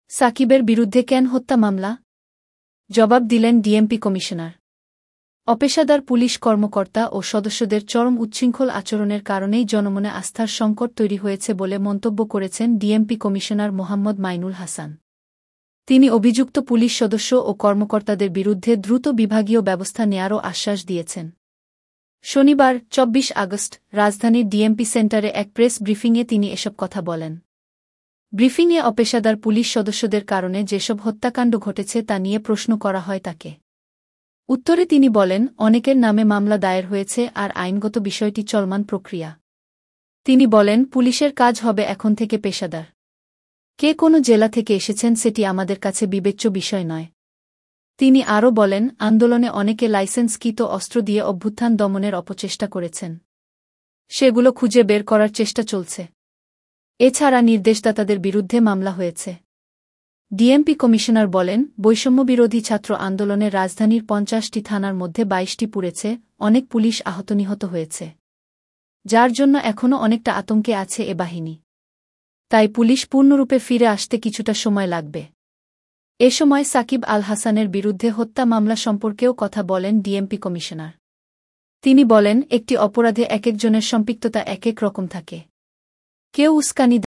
সাকিবের বিরুদ্ধে কেন হত্যা মামলা? জবাব দিলেন ডিএমপি কমিশনার। অপেশাদার পুলিশ কর্মকর্তা ও সদস্যদের চরম উচ্ছৃঙ্খল আচরণের কারণেই জনমনে আস্থার সংকট তৈরি হয়েছে বলে মন্তব্য করেছেন ডিএমপি কমিশনার মোহাম্মদ মাইনুল হাসান। তিনি অভিযুক্ত পুলিশ সদস্য ও কর্মকর্তাদের বিরুদ্ধে দ্রুত বিভাগীয় ব্যবস্থা নেয়ারও আশ্বাস দিয়েছেন। শনিবার ২৪ আগস্ট রাজধানীর ডিএমপি সেন্টারে এক প্রেস ব্রিফিংয়ে তিনি এসব কথা বলেন। ব্রিফিংয়ে অপেশাদার পুলিশ সদস্যদের কারণে যেসব হত্যাকাণ্ড ঘটেছে তা নিয়ে প্রশ্ন করা হয় তাকে। উত্তরে তিনি বলেন, অনেকের নামে মামলা দায়ের হয়েছে আর আইনগত বিষয়টি চলমান প্রক্রিয়া। তিনি বলেন, পুলিশের কাজ হবে এখন থেকে পেশাদার। কে কোনো জেলা থেকে এসেছেন সেটি আমাদের কাছে বিবেচ্য বিষয় নয়। তিনি আরও বলেন, আন্দোলনে অনেকে লাইসেন্সকৃত অস্ত্র দিয়ে অভ্যুত্থান দমনের অপচেষ্টা করেছেন। সেগুলো খুঁজে বের করার চেষ্টা চলছে। এছাড়া নির্দেশদাতাদের বিরুদ্ধে মামলা হয়েছে। ডিএমপি কমিশনার বলেন, বৈষম্যবিরোধী ছাত্র আন্দোলনে রাজধানীর ৫০টি থানার মধ্যে ২২টি পুড়েছে, অনেক পুলিশ আহত হয়েছে। যার জন্য এখনও অনেকটা আতঙ্কে আছে এ বাহিনী। তাই পুলিশ পূর্ণরূপে ফিরে আসতে কিছুটা সময় লাগবে। এ সময় সাকিব আল হাসানের বিরুদ্ধে হত্যা মামলা সম্পর্কেও কথা বলেন ডিএমপি কমিশনার। তিনি বলেন, একটি অপরাধে একেকজনের সম্পৃক্ততা একেক রকম থাকে। কেউ উস্কানি